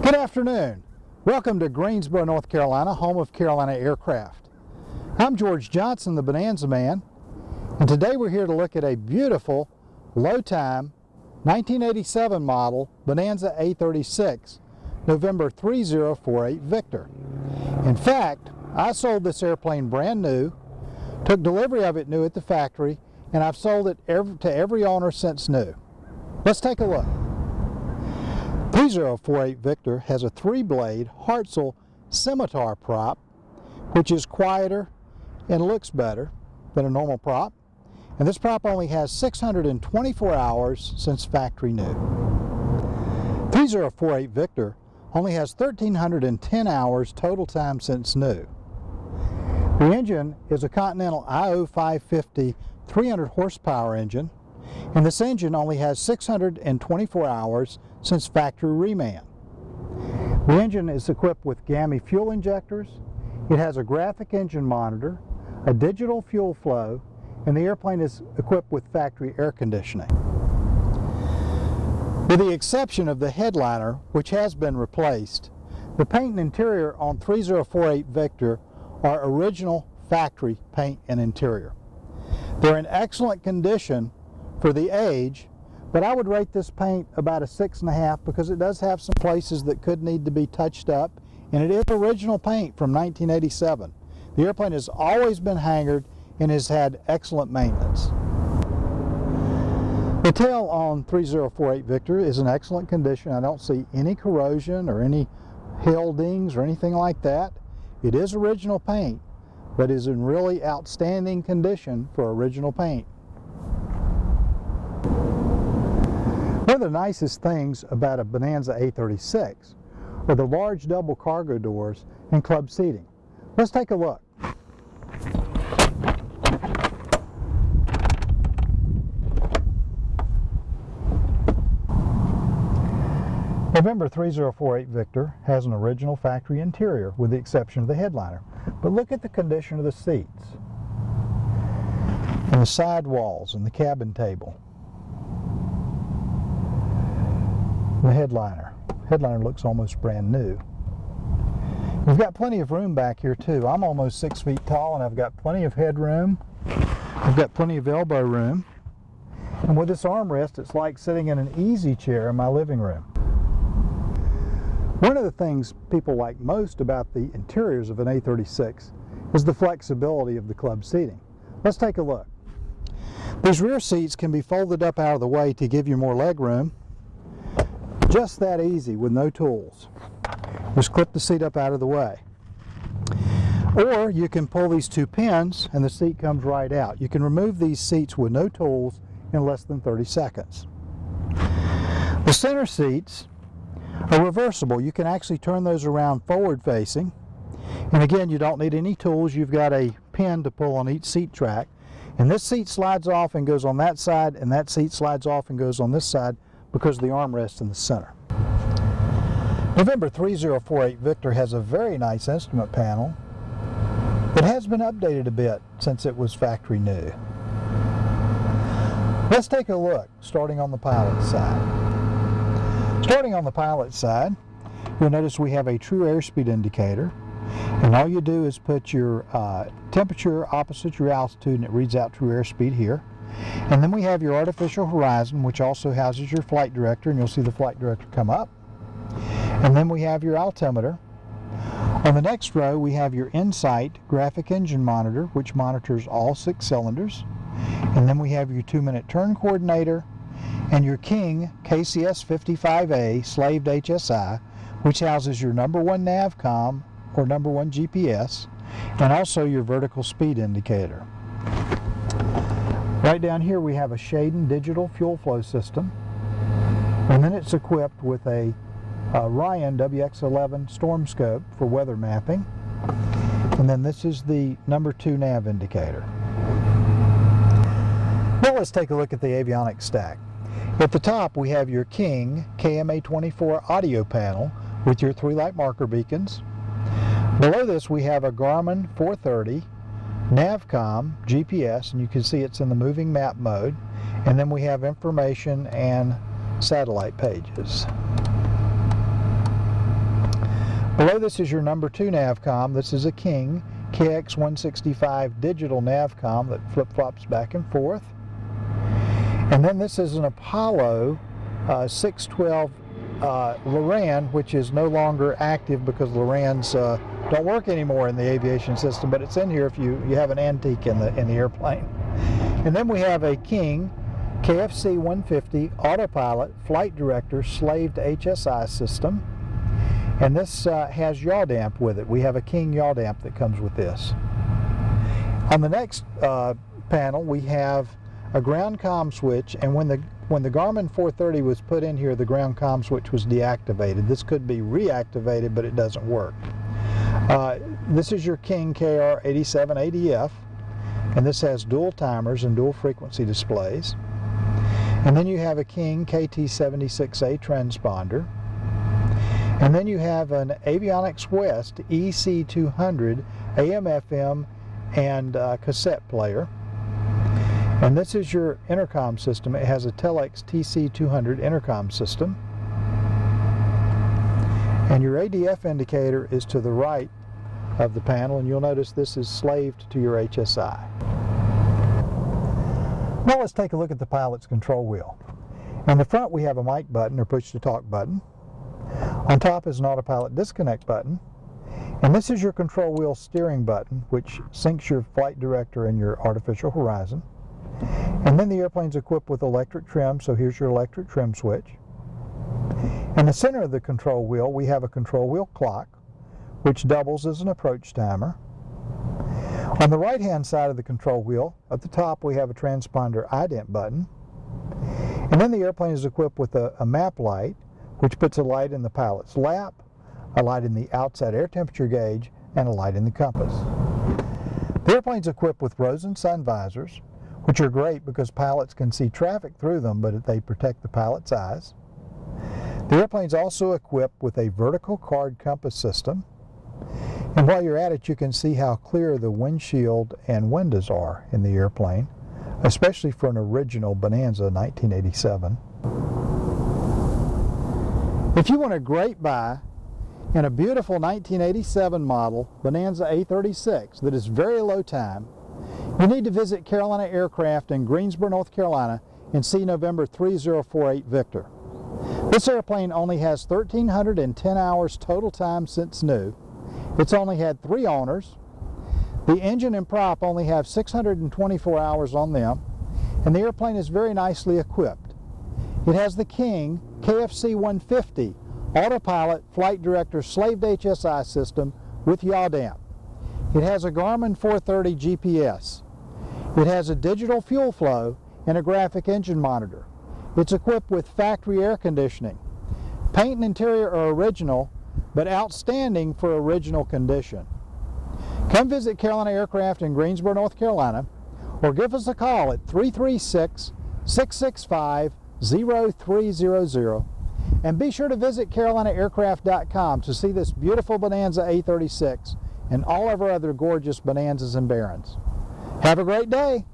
Good afternoon. Welcome to Greensboro, North Carolina, home of Carolina Aircraft. I'm George Johnson, the Bonanza Man, and today we're here to look at a beautiful, low-time, 1987 model Bonanza A36, November 3048 Victor. In fact, I sold this airplane brand new, took delivery of it new at the factory, and I've sold it to every owner since new. Let's take a look. 3048 Victor has a 3-blade Hartzell Scimitar prop, which is quieter and looks better than a normal prop. And this prop only has 624 hours since factory new. 3048 Victor only has 1,310 hours total time since new. The engine is a Continental IO 550 300 horsepower engine, and this engine only has 624 hours since factory reman. The engine is equipped with GAMI fuel injectors, it has a graphic engine monitor, a digital fuel flow, and the airplane is equipped with factory air conditioning. With the exception of the headliner, which has been replaced, the paint and interior on 3048 Victor are original factory paint and interior. They're in excellent condition for the age, but I would rate this paint about a 6.5 because it does have some places that could need to be touched up, and it is original paint from 1987. The airplane has always been hangared and has had excellent maintenance. The tail on 3048 Victor is in excellent condition. I don't see any corrosion or any hail dings or anything like that. It is original paint, but is in really outstanding condition for original paint. One of the nicest things about a Bonanza A36 are the large double cargo doors and club seating. Let's take a look. November 3048 Victor has an original factory interior with the exception of the headliner. But look at the condition of the seats and the side walls and the cabin table. The headliner looks almost brand new. We've got plenty of room back here too. I'm almost 6 feet tall and I've got plenty of headroom. I've got plenty of elbow room. And with this armrest, it's like sitting in an easy chair in my living room. One of the things people like most about the interiors of an A36 is the flexibility of the club seating. Let's take a look. These rear seats can be folded up out of the way to give you more leg room. Just that easy with no tools. Just clip the seat up out of the way. Or you can pull these two pins and the seat comes right out. You can remove these seats with no tools in less than 30 seconds. The center seats are reversible. You can actually turn those around forward facing. And again, you don't need any tools. You've got a pin to pull on each seat track. And this seat slides off and goes on that side, and that seat slides off and goes on this side because of the armrest in the center. November 3048 Victor has a very nice instrument panel that has been updated a bit since it was factory new. Let's take a look, starting on the pilot side. Starting on the pilot side, you'll notice we have a true airspeed indicator, and all you do is put your temperature opposite your altitude and it reads out true airspeed here. And then we have your artificial horizon, which also houses your flight director, and you'll see the flight director come up. And then we have your altimeter. On the next row we have your Insight graphic engine monitor, which monitors all 6 cylinders. And then we have your 2-minute turn coordinator and your King KCS 55A slaved HSI, which houses your #1 NavCom or #1 GPS, and also your vertical speed indicator. Right down here we have a Shaden digital fuel flow system, and then it's equipped with a Ryan WX11 storm scope for weather mapping, and then this is the #2 nav indicator. Now let's take a look at the avionics stack. At the top we have your King KMA24 audio panel with your 3 light marker beacons. Below this we have a Garmin 430 NavCom GPS, and you can see it's in the moving map mode, and then we have information and satellite pages. Below this is your number 2 navcom. This is a King KX165 digital navcom that flip-flops back and forth. And then this is an Apollo 612 Loran, which is no longer active because Lorans don't work anymore in the aviation system, but it's in here if you have an antique in the airplane. And then we have a King KFC 150 autopilot flight director slaved HSI system, and this has yaw damp with it. We have a King yaw damp that comes with this. On the next panel we have a ground comm switch, and when the Garmin 430 was put in here, the ground comm switch was deactivated. This could be reactivated, but it doesn't work. This is your King KR87ADF, and this has dual timers and dual frequency displays. And then you have a King KT76A transponder. And then you have an Avionics West EC200 AM/FM and cassette player. And this is your intercom system. It has a Telex TC200 intercom system. And your ADF indicator is to the right of the panel, and you'll notice this is slaved to your HSI. Now let's take a look at the pilot's control wheel. In the front we have a mic button or push to talk button. On top is an autopilot disconnect button, and this is your control wheel steering button, which syncs your flight director and your artificial horizon. And then the airplane's equipped with electric trim, so here's your electric trim switch. In the center of the control wheel we have a control wheel clock, which doubles as an approach timer. On the right hand side of the control wheel, at the top we have a transponder ident button. And then the airplane is equipped with a map light, which puts a light in the pilot's lap, a light in the outside air temperature gauge, and a light in the compass. The airplane's equipped with rose and sun visors, which are great because pilots can see traffic through them, but they protect the pilot's eyes. The airplane's also equipped with a vertical card compass system. And while you're at it, you can see how clear the windshield and windows are in the airplane, especially for an original Bonanza 1987. If you want a great buy in a beautiful 1987 model Bonanza A36 that is very low time, you need to visit Carolina Aircraft in Greensboro, North Carolina, and see November 3048 Victor. This airplane only has 1,310 hours total time since new. It's only had 3 owners. The engine and prop only have 624 hours on them, and the airplane is very nicely equipped. It has the King KFC 150 autopilot flight director slaved HSI system with yaw damp. It has a Garmin 430 GPS. It has a digital fuel flow and a graphic engine monitor. It's equipped with factory air conditioning. Paint and interior are original, but outstanding for original condition. Come visit Carolina Aircraft in Greensboro, North Carolina, or give us a call at 336-665-0300, and be sure to visit CarolinaAircraft.com to see this beautiful Bonanza A36 and all of our other gorgeous Bonanzas and Barons. Have a great day!